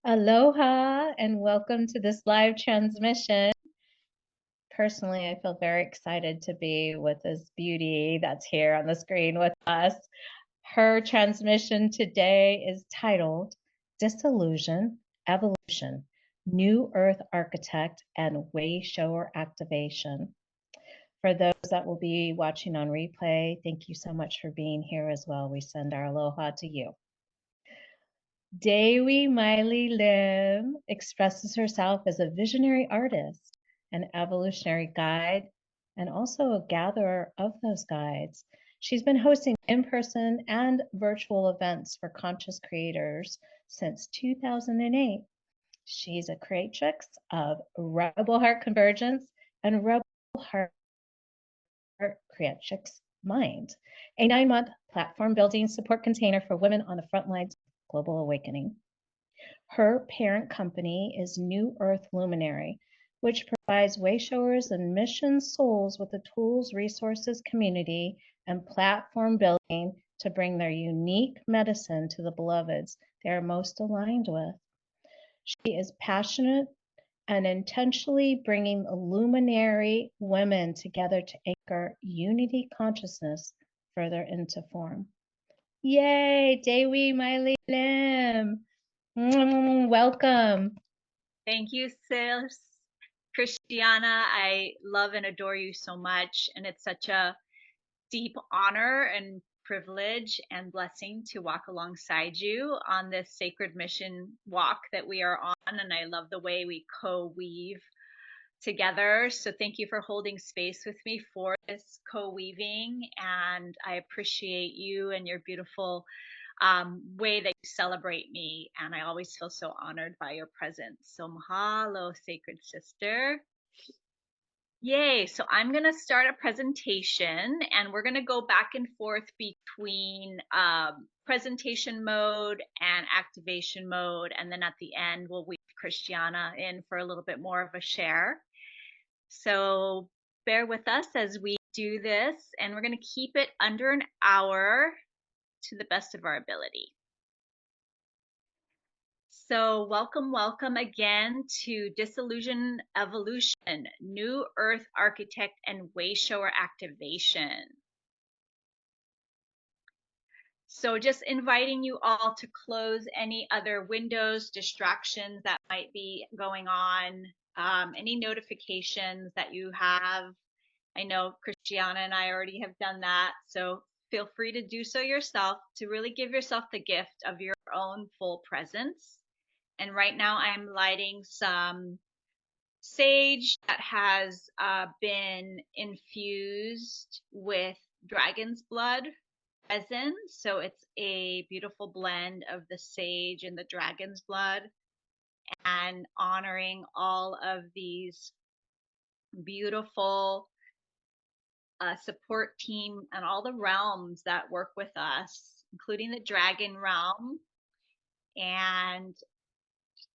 Aloha and welcome to this live transmission. Personally, I feel very excited to be with this beauty that's here on the screen with us. Her transmission today is titled Dissolution-Evolution, New Earth Architect and Wayshower Activation. For those that will be watching on replay, thank you so much for being here as well. We send our aloha to you. Dewi Maile Lim expresses herself as a visionary artist, an evolutionary guide, and also a gatherer of those guides. She's been hosting in-person and virtual events for conscious creators since 2008. She's a creatrix of Rebel Heart Convergence and Rebel Heart Creatrixmind, a 9-month platform building support container for women on the front lines of global awakening. Her parent company is New Earth Luminary, which provides Wayshowers and Missioned Souls with the tools, resources, community, and platform building to bring their unique medicine to the beloveds they are most aligned with. She is passionate and intentionally bringing Luminary women together to anchor unity consciousness further into form. Yay, Dewi Maile Lim. Welcome. Thank you, sis. Christiana, I love and adore you so much. And it's such a deep honor and privilege and blessing to walk alongside you on this sacred mission walk that we are on. And I love the way we co-weave together. So thank you for holding space with me for this co-weaving. And I appreciate you and your beautiful way that you celebrate me, and I always feel so honored by your presence. So mahalo, sacred sister. Yay. So I'm going to start a presentation, and we're going to go back and forth between presentation mode and activation mode, and then at the end we'll weave Christiana in for a little bit more of a share. So bear with us as we do this, and we're going to keep it under an hour to the best of our ability. So welcome again to Dissolution-Evolution, New Earth Architect and Wayshower Activation. So just inviting you all to close any other windows, distractions that might be going on, any notifications that you have. I know Christiana and I already have done that, so feel free to do so yourself to really give yourself the gift of your own full presence. And right now I'm lighting some sage that has been infused with dragon's blood resin. So it's a beautiful blend of the sage and the dragon's blood, and honoring all of these beautiful support team and all the realms that work with us, including the dragon realm, and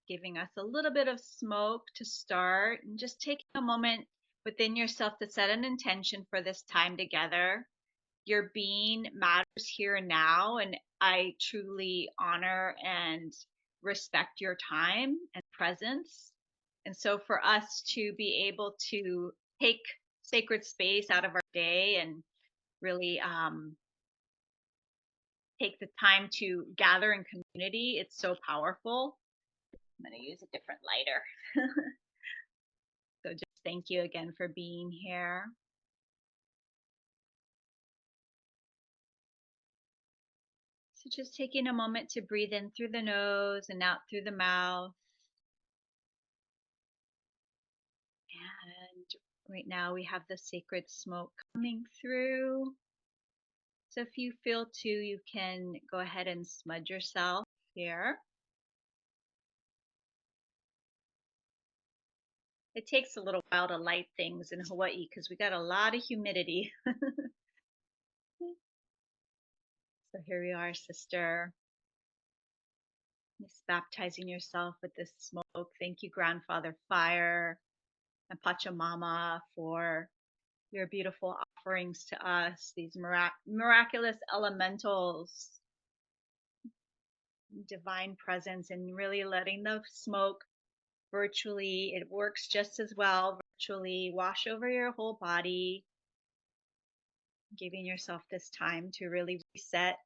giving us a little bit of smoke to start, and just taking a moment within yourself to set an intention for this time together. Your being matters here and now, and I truly honor and respect your time and presence. And so for us to be able to take sacred space out of our day and really take the time to gather in community, it's so powerful. I'm going to use a different lighter. So just thank you again for being here. So just taking a moment to breathe in through the nose and out through the mouth. And right now we have the sacred smoke coming through. So if you feel to, you can go ahead and smudge yourself here. It takes a little while to light things in Hawaii because we got a lot of humidity. So here we are, sister. Just baptizing yourself with this smoke. Thank you, Grandfather Fire and Pachamama, for your beautiful offerings to us, these miraculous elementals. divine presence, and really letting the smoke virtually, it works just as well virtually, wash over your whole body, giving yourself this time to really reset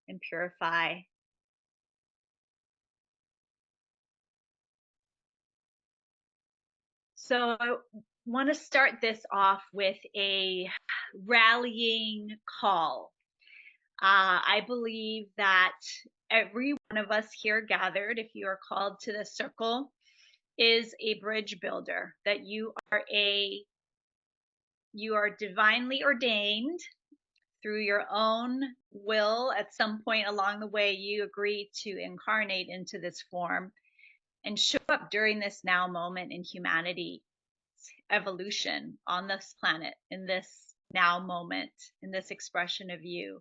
and purify. So I want to start this off with a rallying call. I believe that every one of us here gathered, if you are called to this circle, is a bridge builder, that you are divinely ordained through your own will. At some point along the way, you agree to incarnate into this form and show up during this now moment in humanity evolution on this planet, in this now moment, in this expression of you.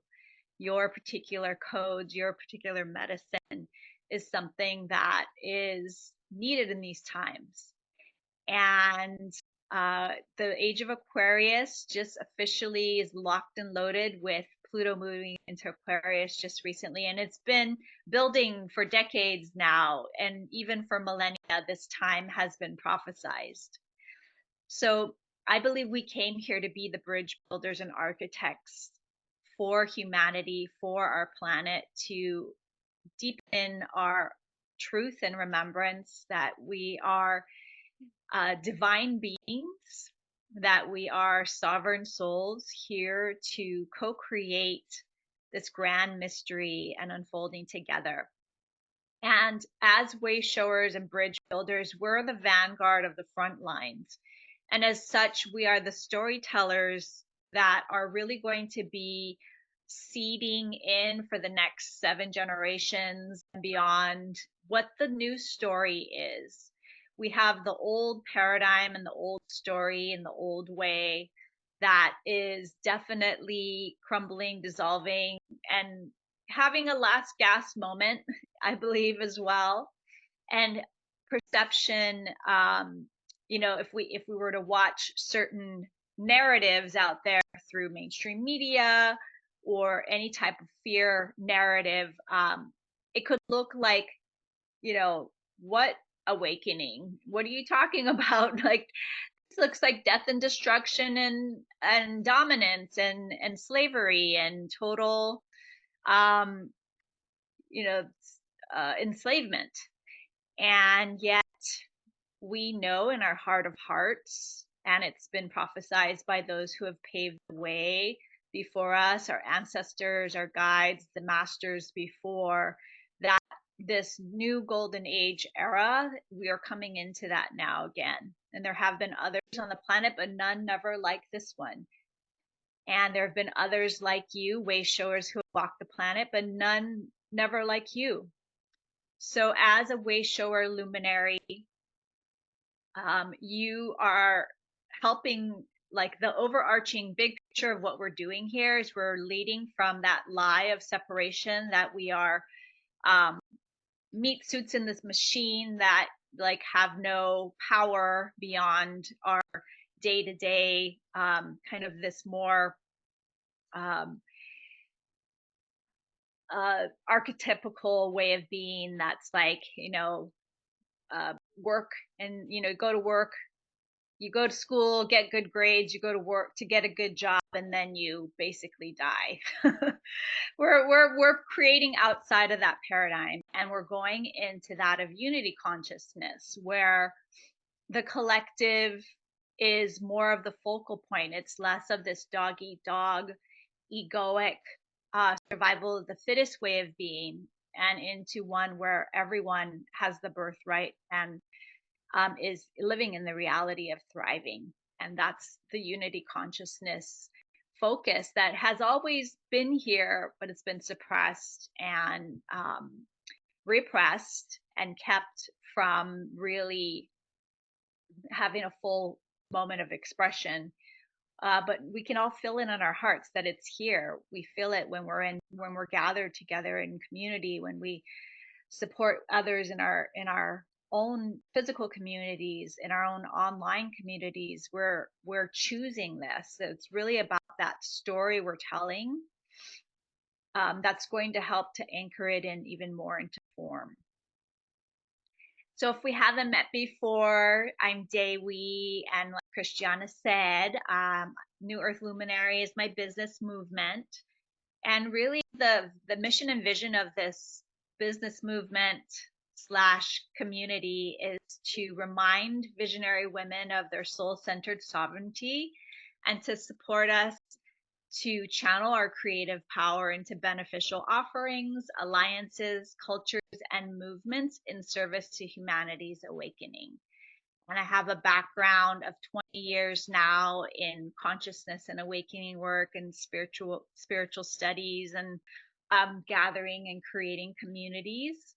Your particular codes, your particular medicine is something that is needed in these times. And the age of Aquarius just officially is locked and loaded, with Pluto moving into Aquarius just recently. And it's been building for decades now. And even for millennia, this time has been prophesized. So I believe we came here to be the bridge builders and architects for humanity, for our planet, to deepen our truth and remembrance that we are divine beings, that we are sovereign souls here to co-create this grand mystery and unfolding together. And as wayshowers and bridge builders, we're the vanguard of the front lines. And as such, we are the storytellers that are really going to be seeding in for the next 7 generations and beyond what the new story is. We have the old paradigm and the old story and the old way that is definitely crumbling, dissolving, and having a last gasp moment, I believe, as well. And perception, if we were to watch certain narratives out there through mainstream media or any type of fear narrative, it could look like, what awakening? What are you talking about? Like, this looks like death and destruction and dominance and slavery and total, um, enslavement. And yet we know in our heart of hearts, and it's been prophesied by those who have paved the way before us, our ancestors, our guides, the masters before, that this new golden age era, we are coming into that now again. And there have been others on the planet, but none never like this one. And there have been others like you, wayshowers, who have walked the planet, but none never like you. So as a wayshower luminary, you are helping, like, the overarching big picture of what we're doing here is we're leading from that lie of separation, that we are meat suits in this machine that, like, have no power beyond our day-to-day, kind of this more archetypical way of being, that's like, work, and go to work, you go to school, get good grades, you go to work to get a good job, and then you basically die. we're creating outside of that paradigm, and we're going into that of unity consciousness, where the collective is more of the focal point. It's less of this dog eat dog, egoic, survival of the fittest way of being, and into one where everyone has the birthright and is living in the reality of thriving. And that's the unity consciousness focus that has always been here, but it's been suppressed and repressed and kept from really having a full moment of expression. But we can all feel it in our hearts that it's here. We feel it when we're gathered together in community, when we support others in our own physical communities, in our own online communities. We're choosing this. So it's really about that story we're telling, that's going to help to anchor it in even more into form. So if we haven't met before, I'm Dewi, and like Christiana said, New Earth Luminary is my business movement. And really the mission and vision of this business movement / community is to remind visionary women of their soul-centered sovereignty and to support us to channel our creative power into beneficial offerings, alliances, cultures, and movements in service to humanity's awakening. And I have a background of 20 years now in consciousness and awakening work and spiritual studies and gathering and creating communities.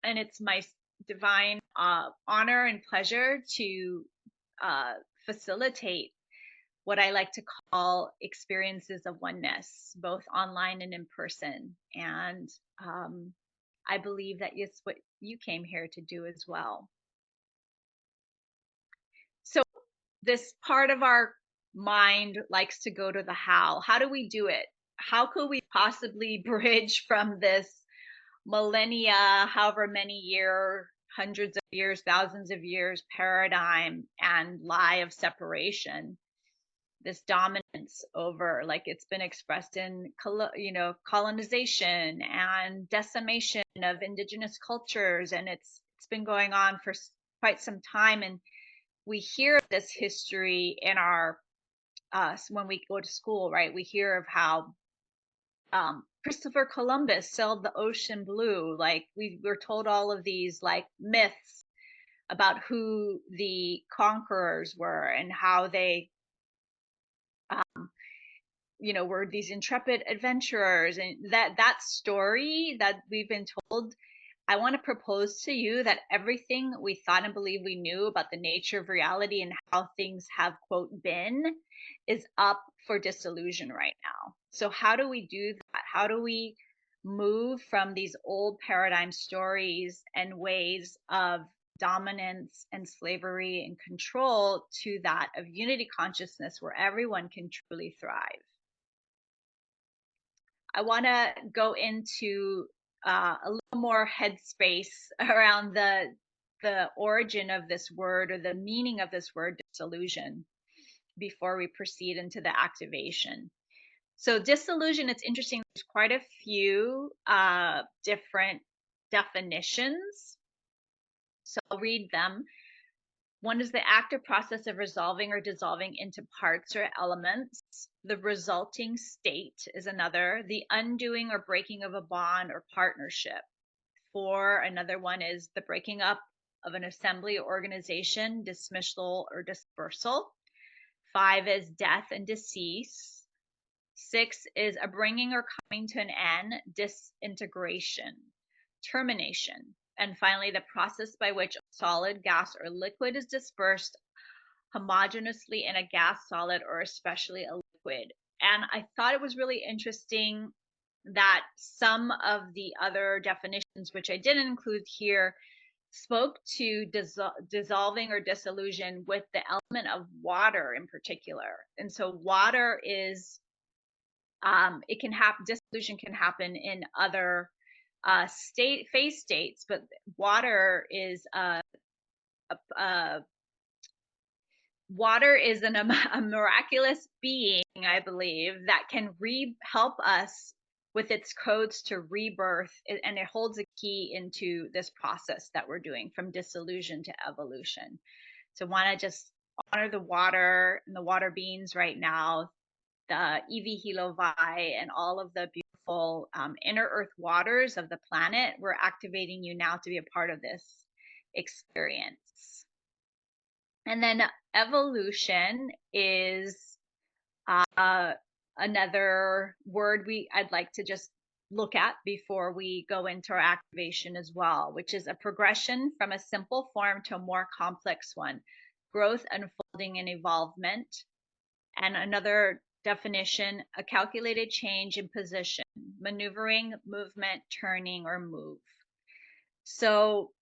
And it's my divine honor and pleasure to facilitate what I like to call experiences of oneness, both online and in person. And I believe that it's what you came here to do as well. So this part of our mind likes to go to the how. How do we do it? How could we possibly bridge from this millennia, however many year, hundreds of years, thousands of years paradigm and lie of separation, this dominance over, like it's been expressed in colonization and decimation of indigenous cultures, and it's been going on for quite some time. And we hear this history in our when we go to school, right? We hear of how Christopher Columbus sailed the ocean blue. Like we're told all of these like myths about who the conquerors were and how they were these intrepid adventurers. And that story that we've been told, I want to propose to you that everything we thought and believed we knew about the nature of reality and how things have, quote, been, is up for disillusion right now. So how do we do that? How do we move from these old paradigm stories and ways of dominance and slavery and control to that of unity consciousness where everyone can truly thrive? I want to go into a little more headspace around the origin of this word, or the meaning of this word, disillusion, before we proceed into the activation. So disillusion, it's interesting. There's quite a few different definitions. So I'll read them. One is the active process of resolving or dissolving into parts or elements. The resulting state is another. The undoing or breaking of a bond or partnership. 4, another one is the breaking up of an assembly or organization, dismissal or dispersal. 5 is death and decease. 6 is a bringing or coming to an end, disintegration, termination. And finally, the process by which a solid, gas, or liquid is dispersed homogeneously in a gas, solid, or especially a liquid. And I thought it was really interesting that some of the other definitions, which I didn't include here, spoke to dissolving or dissolution with the element of water in particular. And so water is, it can happen, dissolution can happen in other phase states, but water is water is a miraculous being, I believe, that can help us with its codes to rebirth, and it holds a key into this process that we're doing from dissolution to evolution. So I want to just honor the water and the water beings right now, the Evi Hilo Vai, and all of the beautiful inner earth waters of the planet. We're activating you now to be a part of this experience. And then evolution is another word I'd like to just look at before we go into our activation as well, which is a progression from a simple form to a more complex one, growth, unfolding, and evolvement. And another definition, a calculated change in position, maneuvering, movement, turning, or move. So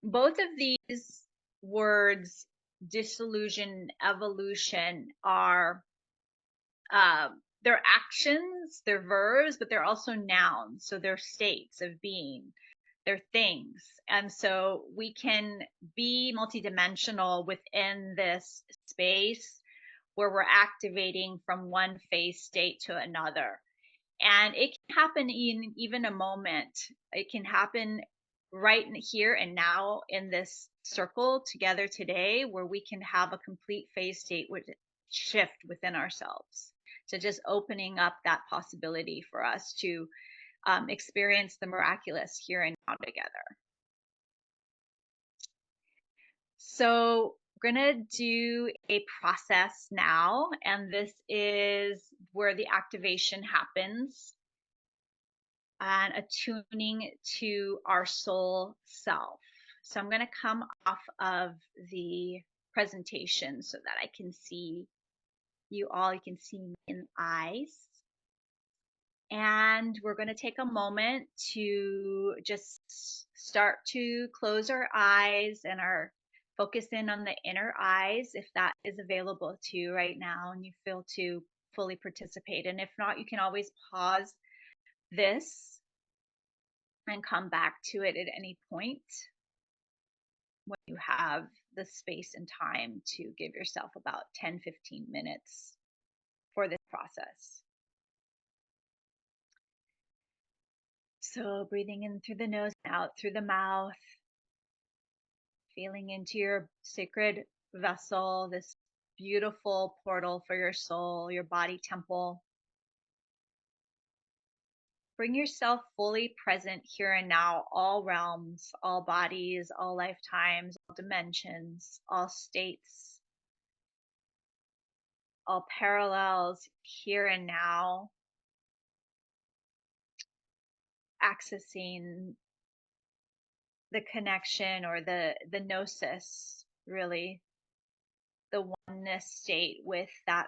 both of these words, dissolution, evolution, are they're actions, they're verbs, but they're also nouns. So they're states of being, they're things. And so we can be multidimensional within this space where we're activating from one phase state to another. And it can happen in even a moment. It can happen right here and now in this circle together today, where we can have a complete phase state with shift within ourselves. So just opening up that possibility for us to experience the miraculous here and now together. So we're going to do a process now, and this is where the activation happens and attuning to our soul self. So I'm going to come off of the presentation so that I can see you all. You can see me in the eyes. And we're going to take a moment to just start to close our eyes and our focus in on the inner eyes, if that is available to you right now and you feel to fully participate. And if not, you can always pause this and come back to it at any point when you have the space and time to give yourself about 10-15 minutes for this process. So breathing in through the nose and out through the mouth, feeling into your sacred vessel, this beautiful portal for your soul, your body temple. Bring yourself fully present here and now, all realms, all bodies, all lifetimes, all dimensions, all states, all parallels here and now, accessing the connection or the gnosis, really, the oneness state with that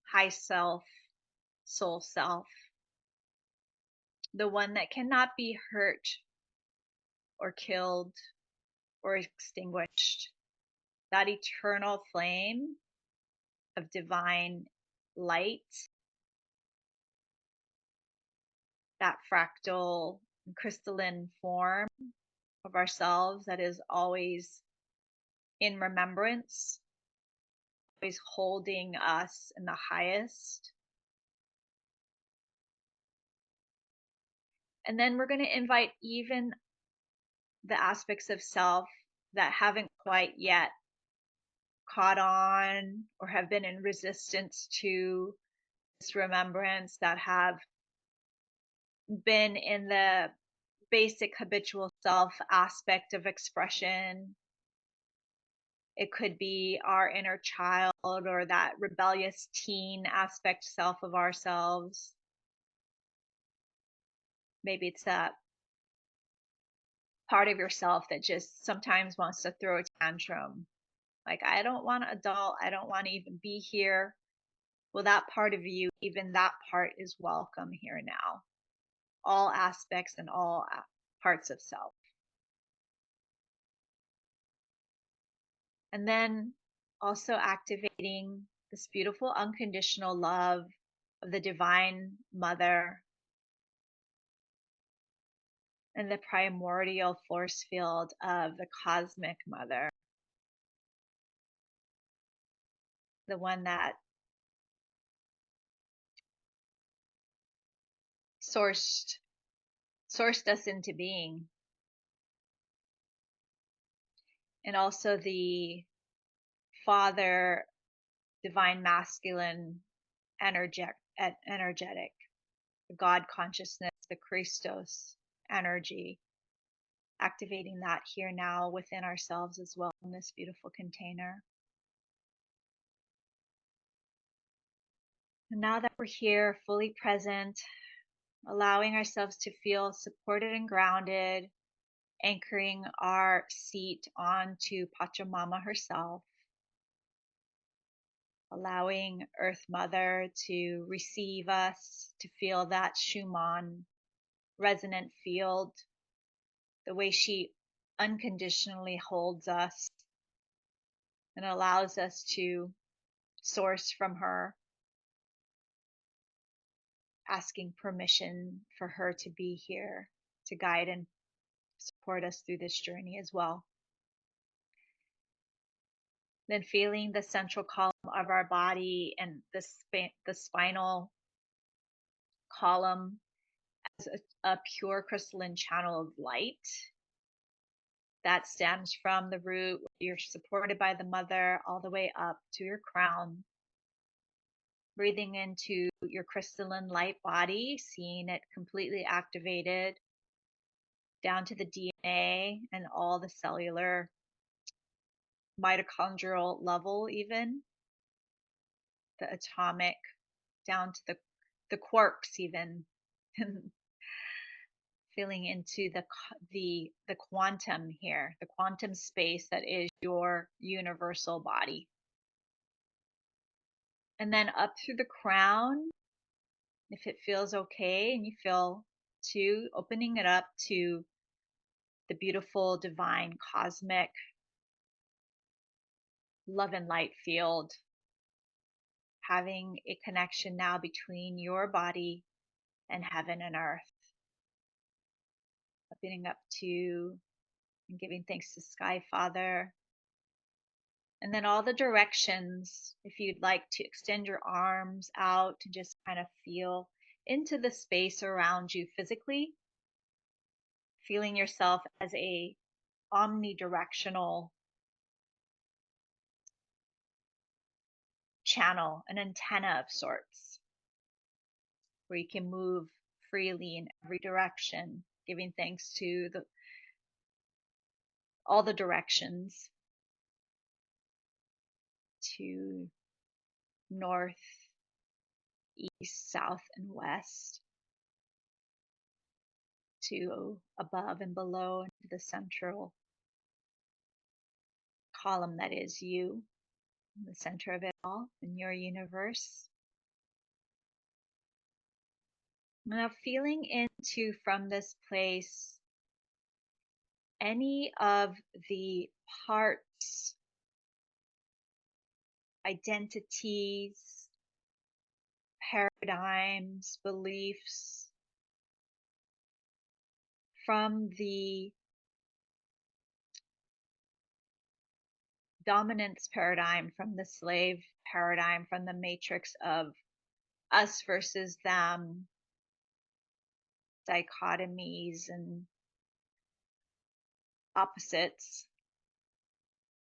high self, soul self, the one that cannot be hurt or killed or extinguished, that eternal flame of divine light, that fractal crystalline form of ourselves that is always in remembrance, always holding us in the highest. And then we're going to invite even the aspects of self that haven't quite yet caught on or have been in resistance to this remembrance, that have been in the basic habitual self aspect of expression. It could be our inner child or that rebellious teen aspect self of ourselves. Maybe it's that part of yourself that just sometimes wants to throw a tantrum. Like, I don't want to adult. I don't want to even be here. Well, that part of you, even that part is welcome here now. All aspects and all parts of self. And then also activating this beautiful unconditional love of the Divine Mother and the primordial force field of the Cosmic Mother, the one that sourced us into being, and also the Father, Divine Masculine, energetic, the God consciousness, the Christos energy, activating that here now within ourselves as well in this beautiful container. And now that we're here, fully present, allowing ourselves to feel supported and grounded, anchoring our seat onto Pachamama herself, allowing Earth Mother to receive us, to feel that Schumann resonant field, the way she unconditionally holds us and allows us to source from her. asking permission for her to be here to guide and support us through this journey as well. Then feeling the central column of our body and the spinal column as a pure crystalline channel of light that stems from the root. You're supported by the mother all the way up to your crown. Breathing into your crystalline light body, seeing it completely activated down to the DNA and all the cellular mitochondrial level, even the atomic, down to the quarks even. Feeling into the quantum here, the quantum space that is your universal body. And then up through the crown, if it feels okay, and you feel too, opening it up to the beautiful, divine, cosmic love and light field, having a connection now between your body and heaven and earth. Opening up to and giving thanks to Sky Father. And then all the directions, if you'd like to extend your arms out to just kind of feel into the space around you physically, feeling yourself as a omnidirectional channel, an antenna of sorts, where you can move freely in every direction, giving thanks to all the directions, to north, east, south, and west, to above and below, and to the central column that is you, in the center of it all, in your universe. Now feeling into, from this place, any of the parts, identities, paradigms, beliefs from the dominance paradigm, from the slave paradigm, from the matrix of us versus them, dichotomies and opposites,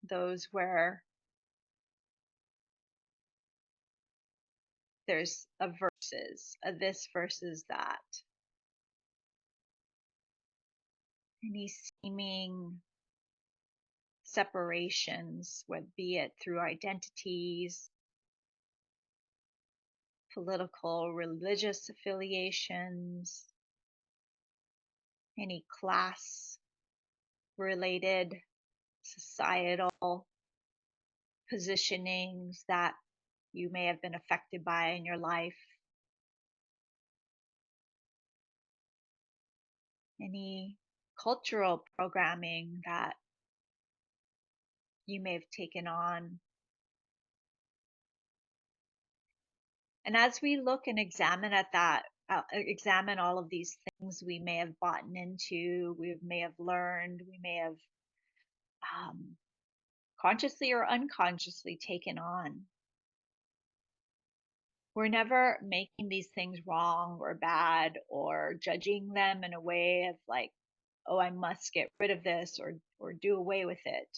those where there's a versus, a this versus that. Any seeming separations, whether be it through identities, political, religious affiliations, any class related societal positionings that you may have been affected by in your life, any cultural programming that you may have taken on. And as we look and examine at that, examine all of these things we may have bought into, we may have learned, we may have consciously or unconsciously taken on. We're never making these things wrong or bad or judging them in a way of like, oh, I must get rid of this or do away with it.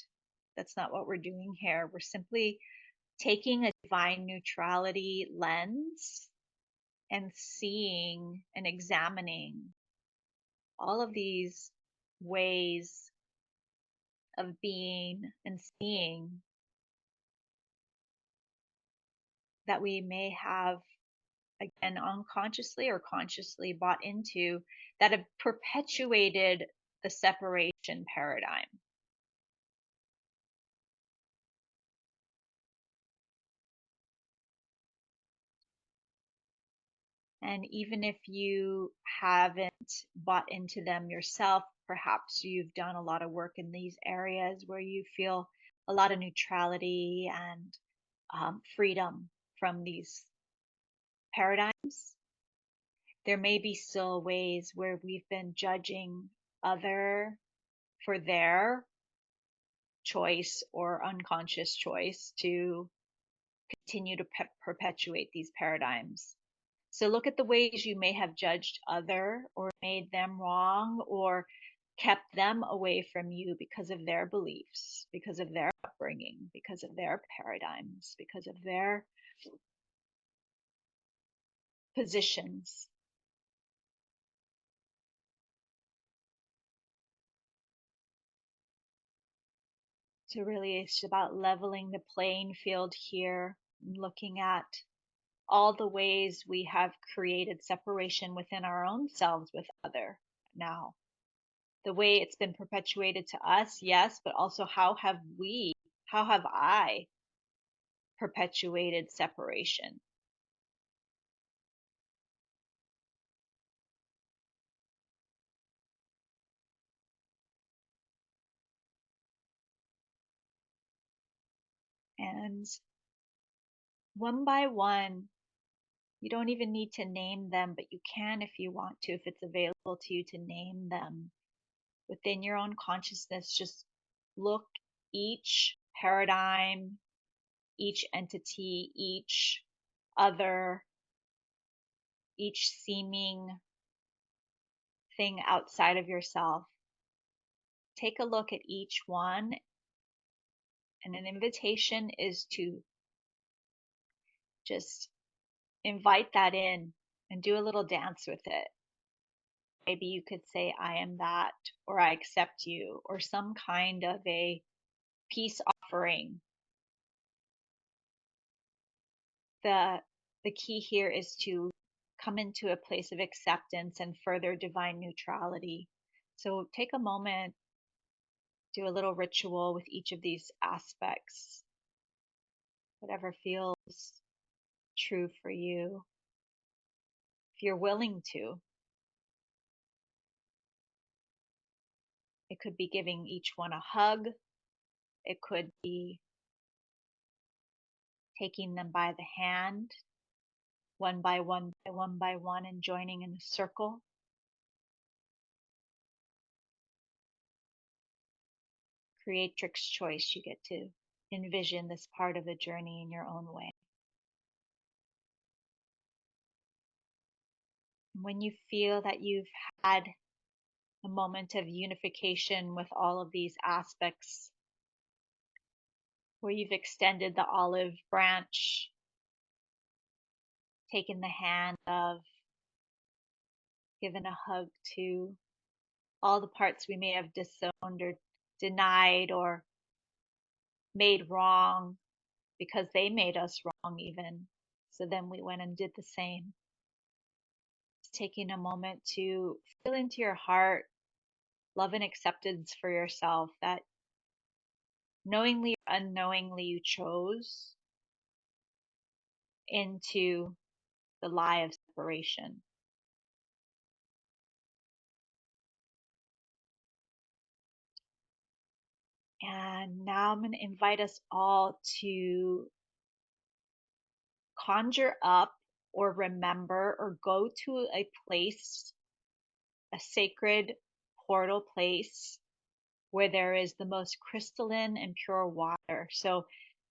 That's not what we're doing here. We're simply taking a divine neutrality lens and seeing and examining all of these ways of being and seeing that we may have, again, unconsciously or consciously bought into, that have perpetuated the separation paradigm. And even if you haven't bought into them yourself, perhaps you've done a lot of work in these areas where you feel a lot of neutrality and freedom from these paradigms. there may be still ways where we've been judging other for their choice or unconscious choice to continue to perpetuate these paradigms. So look at the ways you may have judged other or made them wrong or kept them away from you because of their beliefs, because of their upbringing, because of their paradigms, because of their positions. So really it's about leveling the playing field here, looking at all the ways we have created separation within our own selves with other now. The way it's been perpetuated to us, yes, but also how have I perpetuated separation? And one by one, you don't even need to name them, but you can if you want to, if it's available to you to name them within your own consciousness. Just look each paradigm, each entity, each other, each seeming thing outside of yourself. Take a look at each one, and an invitation is to just invite that in and do a little dance with it. Maybe you could say, I am that, or I accept you, or some kind of a peace offering. The key here is to come into a place of acceptance and further divine neutrality. So take a moment, do a little ritual with each of these aspects, whatever feels true for you. If you're willing to, it could be giving each one a hug. It could be taking them by the hand, one by one, and joining in a circle. Creatrix choice. You get to envision this part of the journey in your own way. When you feel that you've had a moment of unification with all of these aspects, where you've extended the olive branch, taken the hand of, given a hug to all the parts we may have disowned or denied or made wrong because they made us wrong even. So then we went and did the same. Just taking a moment to feel into your heart love and acceptance for yourself that knowingly or unknowingly you chose into the lie of separation. And now I'm going to invite us all to conjure up or remember or go to a place, a sacred portal place where there is the most crystalline and pure water. So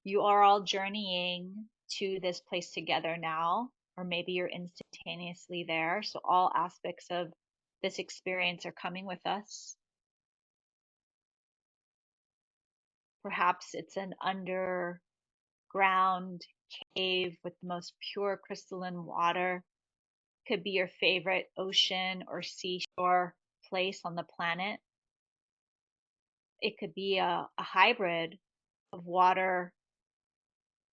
you are all journeying to this place together now, or maybe you're instantaneously there. So all aspects of this experience are coming with us. Perhaps it's an underground cave with the most pure crystalline water. Could be your favorite ocean or seashore place on the planet. It could be a hybrid of water,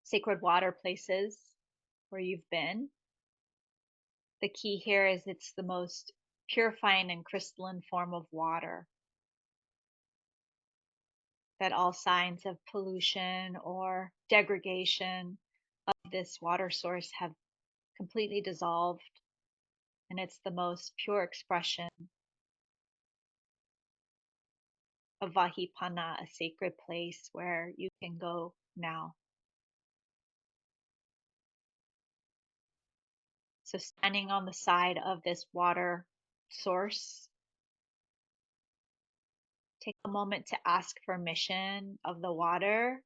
sacred water places where you've been. The key here is it's the most purifying and crystalline form of water, that all signs of pollution or degradation of this water source have completely dissolved, and it's the most pure expression of Vahipana, a sacred place where you can go now. So standing on the side of this water source, take a moment to ask permission of the water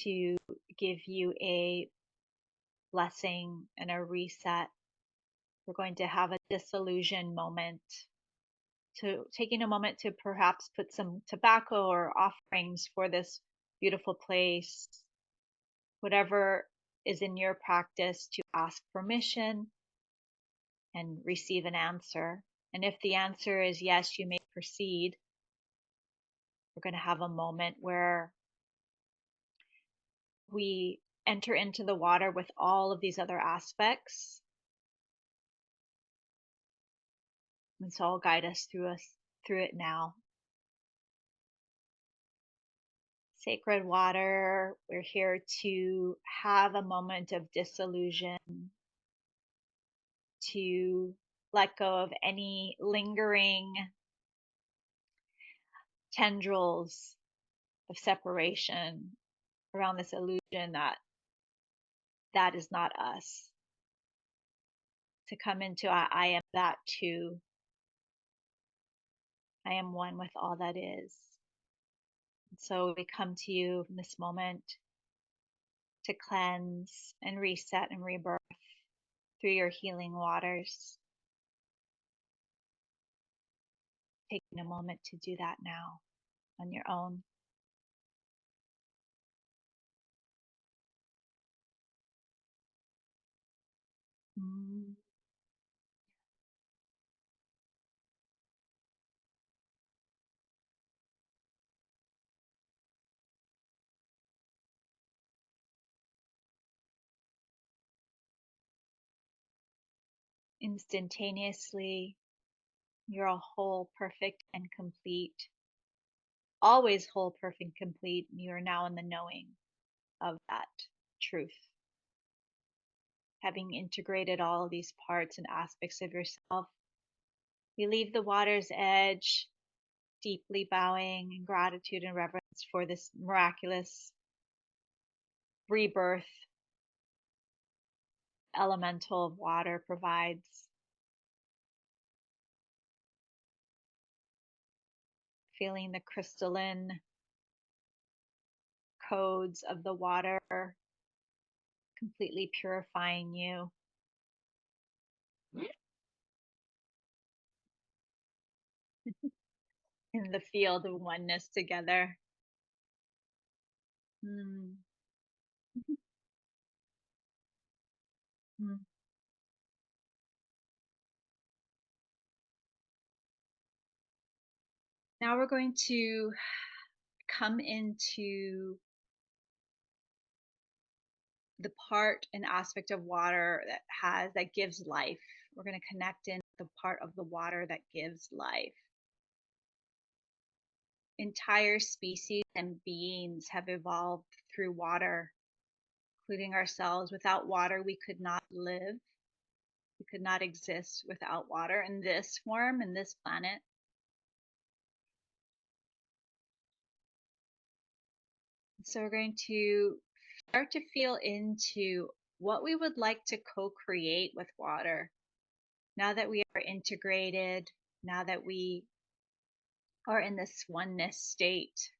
to give you a blessing and a reset. We're going to have a disillusion moment. So taking a moment to perhaps put some tobacco or offerings for this beautiful place, whatever is in your practice, to ask permission and receive an answer. And if the answer is yes, you may proceed. We're going to have a moment where we enter into the water with all of these other aspects. And so I'll guide us through it now. Sacred water, we're here to have a moment of disillusion, to let go of any lingering tendrils of separation around this illusion that is not us. To come into I am that too. I am one with all that is. So we come to you in this moment to cleanse and reset and rebirth through your healing waters. Taking a moment to do that now on your own. Mm. Instantaneously, you're all whole, perfect, and complete. Always whole, perfect, complete. You are now in the knowing of that truth. Having integrated all of these parts and aspects of yourself, you leave the water's edge, deeply bowing in gratitude and reverence for this miraculous rebirth elemental of water provides. Feeling the crystalline codes of the water completely purifying you. In the field of oneness together. Mm. Mm. Now we're going to come into the part and aspect of water that gives life. We're going to connect in the part of the water that gives life. Entire species and beings have evolved through water, including ourselves. Without water, we could not live. We could not exist without water in this form, in this planet. So we're going to start to feel into what we would like to co-create with water. Now that we are integrated, now that we are in this oneness state,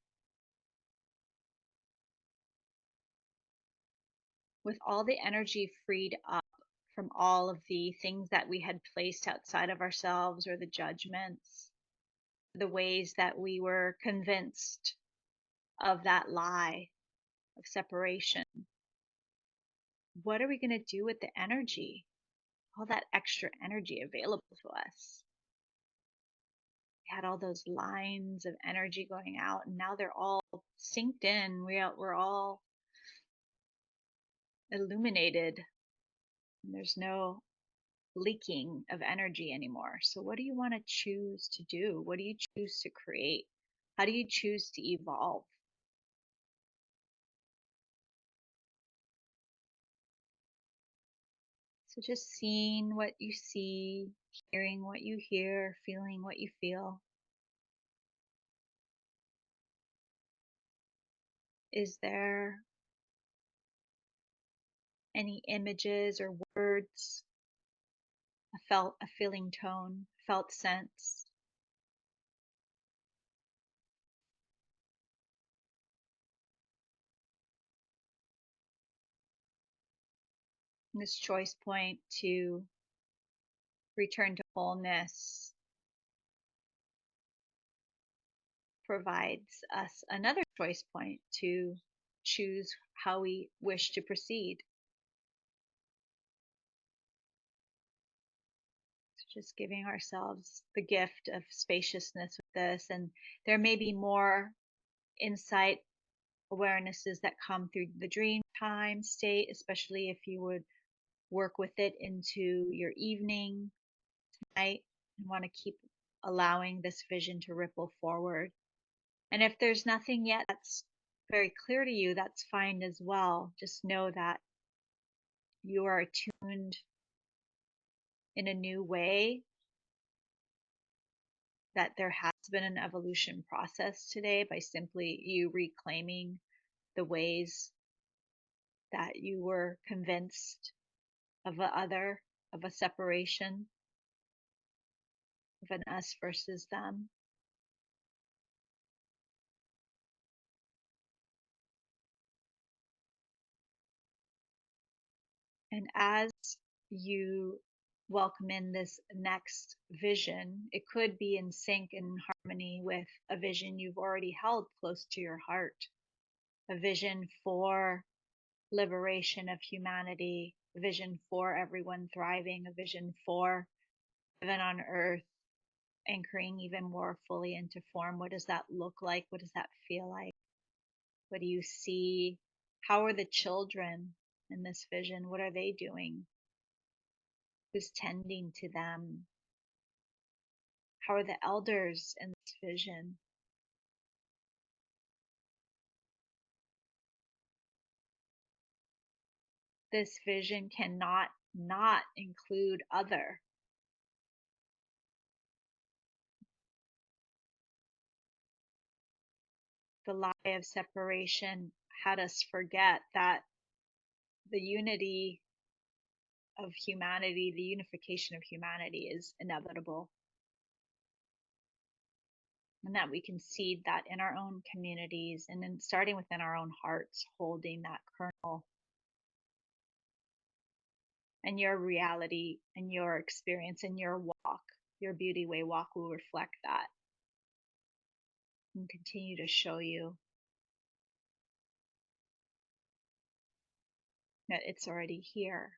with all the energy freed up from all of the things that we had placed outside of ourselves, or the judgments, the ways that we were convinced of that lie of separation. What are we going to do with the energy? All that extra energy available to us. We had all those lines of energy going out, and now they're all synced in. We're all illuminated, and there's no leaking of energy anymore. So what do you want to choose to do? What do you choose to create? How do you choose to evolve? So just seeing what you see, hearing what you hear, feeling what you feel. Is there any images or words, a feeling tone, felt sense. This choice point to return to wholeness provides us another choice point to choose how we wish to proceed. So just giving ourselves the gift of spaciousness with this, and there may be more insight awarenesses that come through the dream time state, especially if you would work with it into your evening, night, and want to keep allowing this vision to ripple forward. And if there's nothing yet that's very clear to you, that's fine as well. Just know that you are attuned in a new way, that there has been an evolution process today by simply you reclaiming the ways that you were convinced of a other, of a separation, of an us versus them. And as you welcome in this next vision, it could be in sync and harmony with a vision you've already held close to your heart, a vision for liberation of humanity, a vision for everyone thriving, a vision for heaven on earth, anchoring even more fully into form. What does that look like? What does that feel like? What do you see? How are the children in this vision? What are they doing? Who's tending to them? How are the elders in this vision? This vision cannot not include other. The lie of separation had us forget that the unity of humanity, the unification of humanity is inevitable. And that we can seed that in our own communities and then starting within our own hearts, holding that kernel. And your reality and your experience and your walk, your beauty way walk will reflect that and continue to show you that it's already here.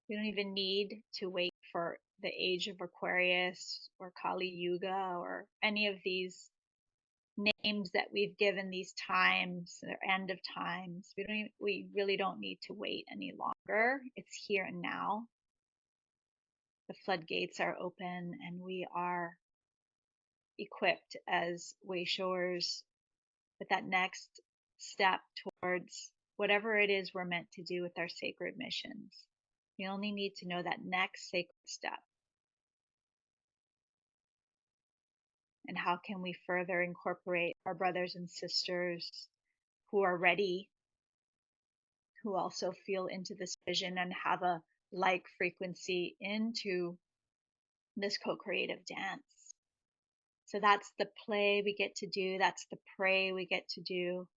We don't even need to wait for the age of Aquarius or Kali Yuga or any of these names that we've given these times, the end of times. We really don't need to wait any longer. It's here and now. The floodgates are open and we are equipped as wayshowers with that next step towards whatever it is we're meant to do with our sacred missions. We only need to know that next sacred step. And how can we further incorporate our brothers and sisters who are ready, who also feel into this vision and have a like frequency into this co-creative dance. So that's the play we get to do. That's the pray we get to do.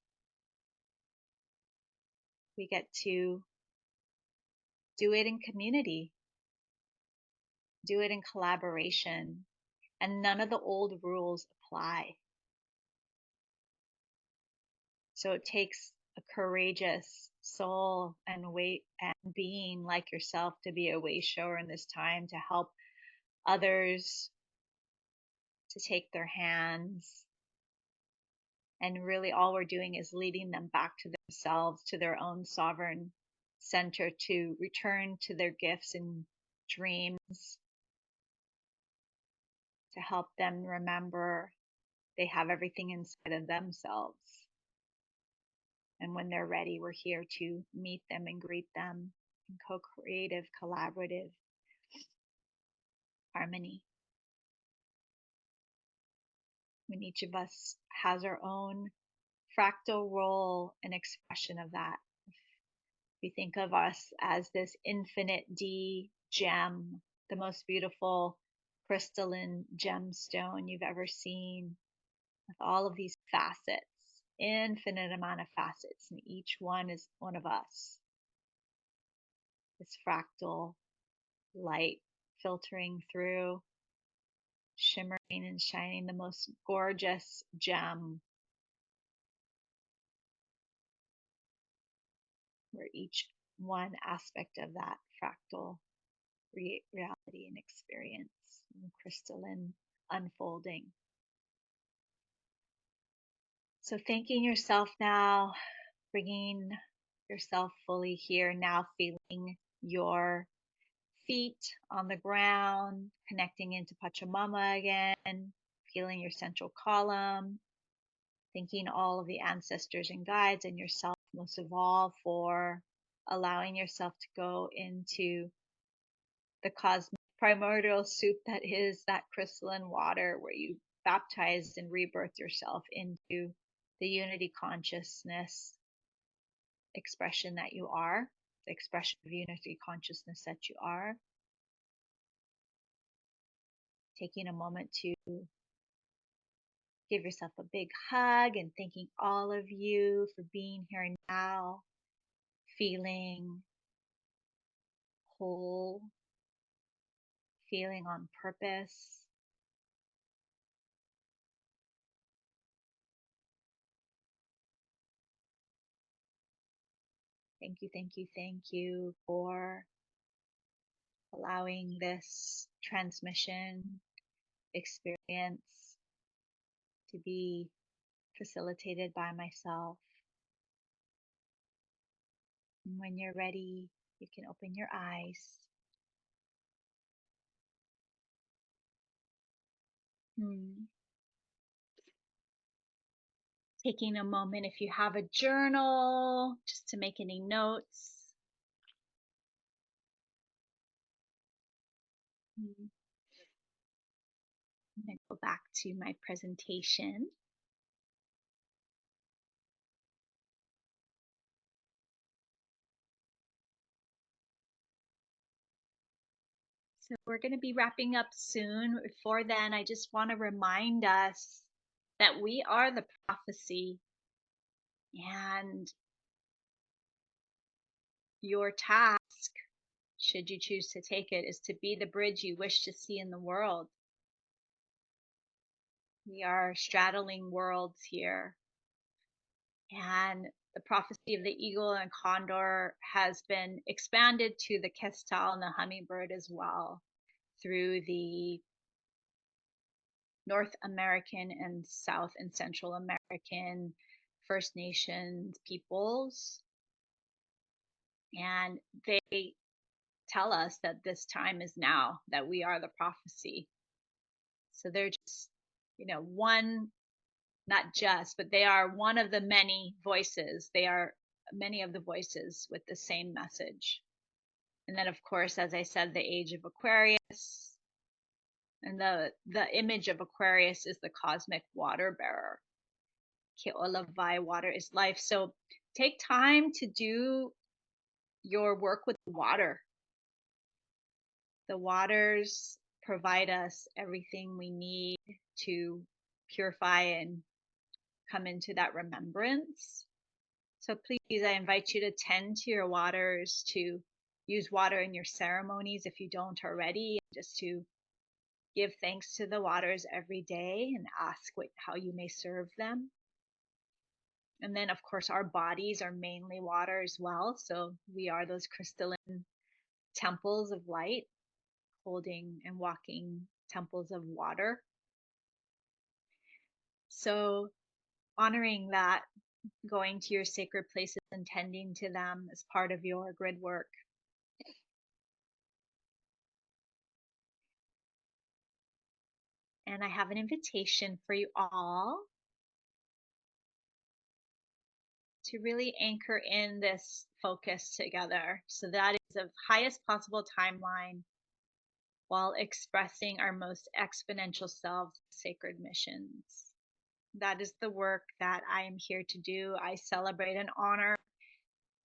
We get to do it in community, do it in collaboration, and none of the old rules apply. So it takes a courageous soul and weight and being like yourself to be a way shower in this time, to help others, to take their hands. And really all we're doing is leading them back to themselves, to their own sovereign center, to return to their gifts and dreams, to help them remember they have everything inside of themselves. And when they're ready, we're here to meet them and greet them in co-creative, collaborative harmony. When each of us has our own fractal role and expression of that. We think of us as this infinite D gem, the most beautiful crystalline gemstone you've ever seen, with all of these facets, infinite amount of facets, and each one is one of us. This fractal light filtering through, shimmering and shining, the most gorgeous gem, where each one aspect of that fractal reality and experience and crystalline unfolding. So thanking yourself now, bringing yourself fully here now, feeling your feet on the ground, connecting into Pachamama again, feeling your central column, thanking all of the ancestors and guides and yourself most of all for allowing yourself to go into the cosmic primordial soup that is that crystalline water, where you baptized and rebirth yourself into the unity consciousness expression that you are, the expression of unity consciousness that you are. Taking a moment to give yourself a big hug and thanking all of you for being here now, feeling whole, feeling on purpose. Thank you, thank you, thank you for allowing this transmission experience to be facilitated by myself. And when you're ready, you can open your eyes. Taking a moment, if you have a journal, just to make any notes. I'm going to go back to my presentation. So we're going to be wrapping up soon. Before then, I just want to remind us that we are the prophecy, and your task, should you choose to take it, is to be the bridge you wish to see in the world. We are straddling worlds here, and the prophecy of the eagle and condor has been expanded to the kestrel and the hummingbird as well, through the North American and South and Central American First Nations peoples. And they tell us that this time is now, that we are the prophecy. So they're just, one, not just, but they are one of the many voices. They are many of the voices with the same message. And then, of course, as I said, the age of Aquarius. And the image of Aquarius is the cosmic water bearer. Ke'olavai, water is life. So take time to do your work with water. The waters provide us everything we need to purify and come into that remembrance. So please, I invite you to tend to your waters, to use water in your ceremonies if you don't already, just to give thanks to the waters every day and ask how you may serve them. And then, of course, our bodies are mainly water as well. So we are those crystalline temples of light, holding and walking temples of water. So honoring that, going to your sacred places and tending to them as part of your grid work. And I have an invitation for you all to really anchor in this focus together. So that is the highest possible timeline, while expressing our most exponential selves, sacred missions. That is the work that I am here to do. I celebrate and honor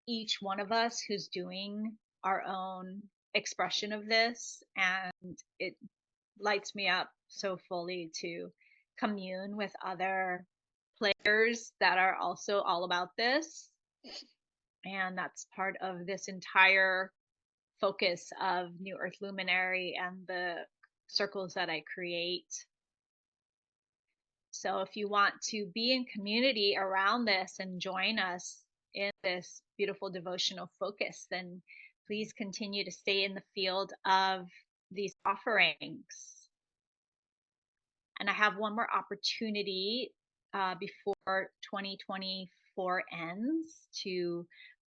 each one of us who's doing our own expression of this. And it lights me up so fully to commune with other players that are also all about this. And that's part of this entire focus of New Earth Luminary and the circles that I create. So if you want to be in community around this and join us in this beautiful devotional focus, then please continue to stay in the field of these offerings. And I have one more opportunity before 2024 ends to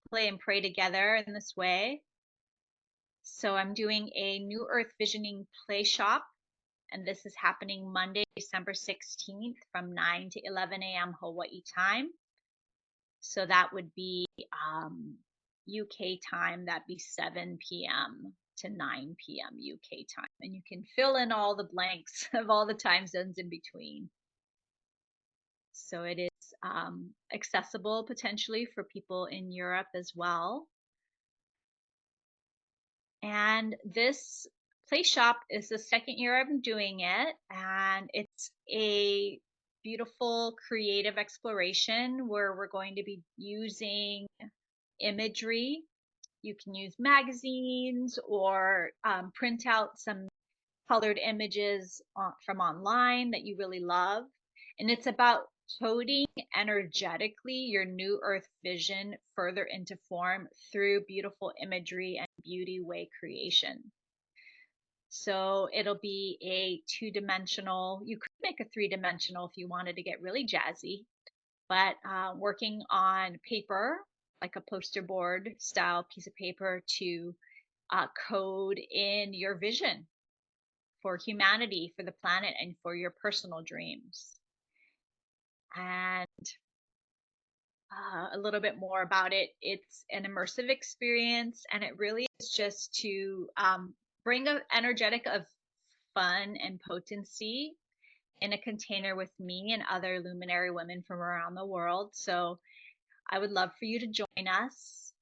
play and pray together in this way. So I'm doing a New Earth Visioning Play Shop, and this is happening Monday, December 16th from 9 to 11 a.m. Hawaii time. So that would be UK time, that'd be 7 p.m. to 9 p.m. UK time. And you can fill in all the blanks of all the time zones in between. So it is accessible potentially for people in Europe as well. And this play shop is the second year I'm doing it, and it's a beautiful creative exploration where we're going to be using imagery. You can use magazines or print out some colored images from online that you really love. And it's about coding energetically your new earth vision further into form through beautiful imagery and beauty way creation. So it'll be a 2-dimensional, you could make a 3-dimensional if you wanted to get really jazzy, but working on paper, like a poster board style piece of paper to code in your vision for humanity, for the planet, and for your personal dreams. And a little bit more about it. It's an immersive experience, and it really is just to bring an energetic of fun and potency in a container with me and other luminary women from around the world. So I would love for you to join us.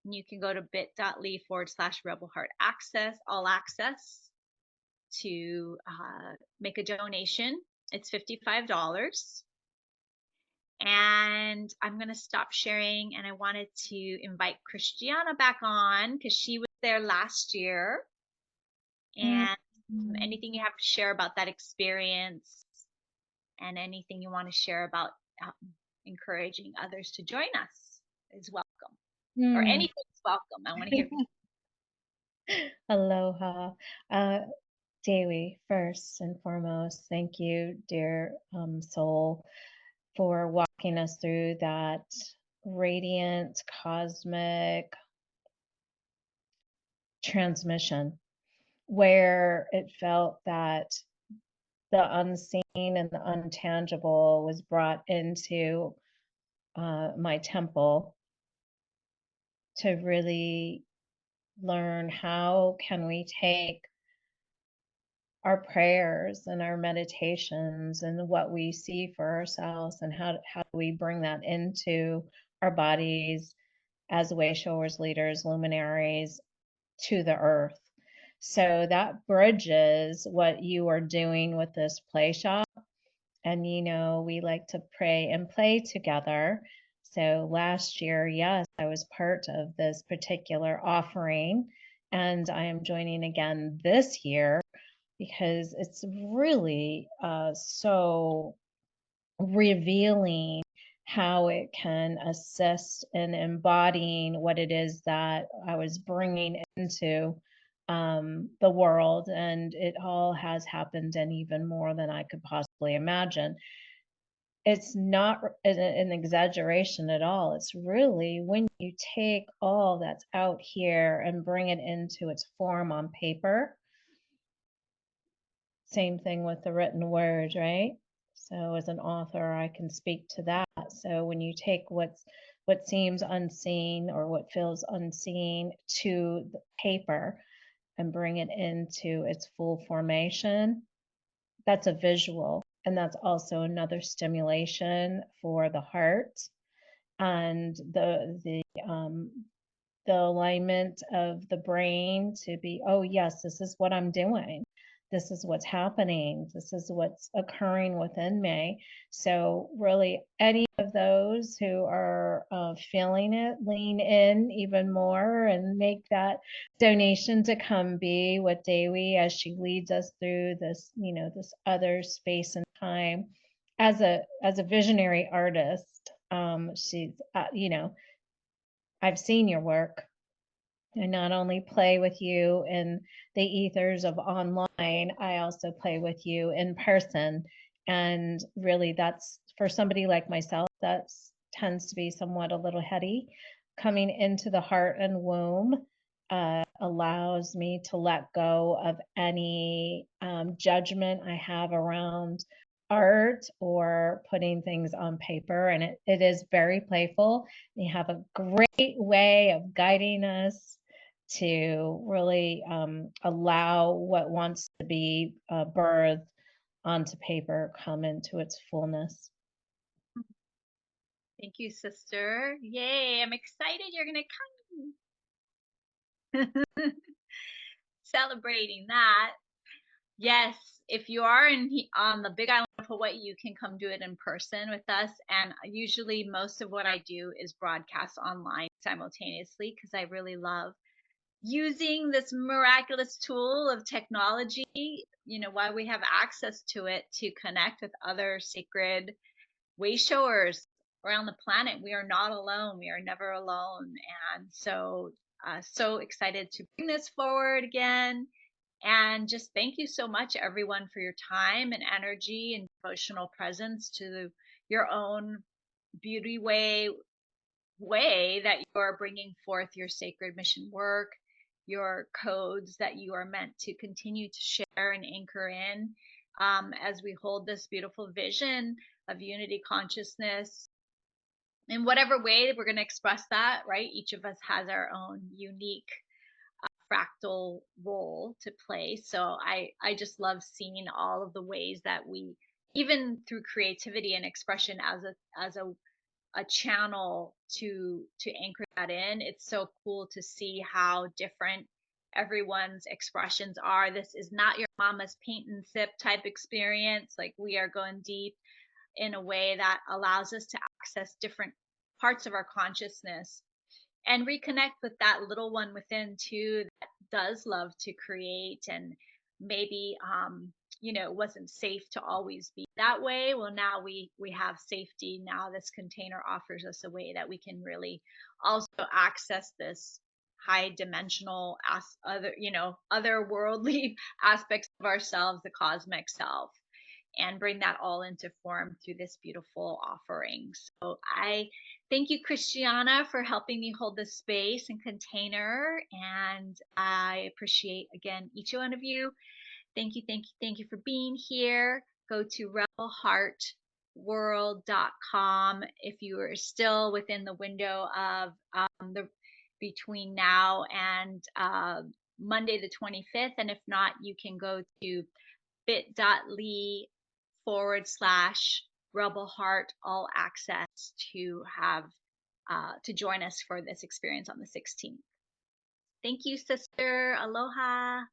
You can go to bit.ly/Rebel Heart Access, all access, to make a donation. It's $55. And I'm going to stop sharing, and I wanted to invite Christiana back on because she was there last year. And anything you have to share about that experience and anything you want to share about encouraging others to join us is welcome. Or anything's welcome. I want to hear from you. Aloha. Dewi, first and foremost, thank you, dear soul, for walking us through that radiant cosmic transmission where it felt that the unseen and the untangible was brought into my temple to really learn how can we take our prayers and our meditations and what we see for ourselves, and how do we bring that into our bodies as wayshowers, leaders, luminaries to the earth. So that bridges what you are doing with this play shop. And you know, we like to pray and play together. So last year, yes, I was part of this particular offering, and I am joining again this year because it's really so revealing how it can assist in embodying what it is that I was bringing into the world. And it all has happened, and even more than I could possibly imagine. It's not an exaggeration at all. It's really when you take all that's out here and bring it into its form on paper. Same thing with the written word, right? So as an author, I can speak to that. So when you take what seems unseen or what feels unseen to the paper and bring it into its full formation, that's a visual. and that's also another stimulation for the heart and the alignment of the brain to be, oh yes, this is what I'm doing. This is what's happening. This is what's occurring within me. So really, any of those who are feeling it, lean in even more and make that donation to come be with Dewi as she leads us through this, this other space and time. As a visionary artist, she's, I've seen your work. I not only play with you in the ethers of online, I also play with you in person. And really, that's for somebody like myself, that tends to be somewhat a little heady. Coming into the heart and womb allows me to let go of any judgment I have around art or putting things on paper. And it is very playful. You have a great way of guiding us to really allow what wants to be birthed onto paper come into its fullness. Thank you, sister. Yay, I'm excited you're going to come. Celebrating that. Yes, if you are on the Big Island of Hawaii, you can come do it in person with us. And usually most of what I do is broadcast online simultaneously because I really love using this miraculous tool of technology, while we have access to it, to connect with other sacred wayshowers around the planet. We are not alone. We are never alone. And so, so excited to bring this forward again. And just thank you so much, everyone, for your time and energy and devotional presence to your own beauty way that you are bringing forth your sacred mission work, your codes that you are meant to continue to share and anchor in, as we hold this beautiful vision of unity consciousness. In whatever way we're going to express that, right? Each of us has our own unique fractal role to play. So I just love seeing all of the ways that we, even through creativity and expression as a channel to anchor that in. It's so cool to see how different everyone's expressions are. This is not your mama's paint and sip type experience. Like, we are going deep in a way that allows us to access different parts of our consciousness and reconnect with that little one within too, that does love to create, and maybe it wasn't safe to always be that way. Well, now we have safety. Now this container offers us a way that we can really also access this high dimensional otherworldly aspects of ourselves, the cosmic self, and bring that all into form through this beautiful offering. So I thank you, Christiana, for helping me hold this space and container. And I appreciate, again, each one of you. Thank you, thank you, thank you for being here. Go to rebelheartworld.com if you are still within the window of the between now and Monday the 25th. And if not, you can go to bit.ly/Rebel Heart All Access to have to join us for this experience on the 16th. Thank you, sister. Aloha.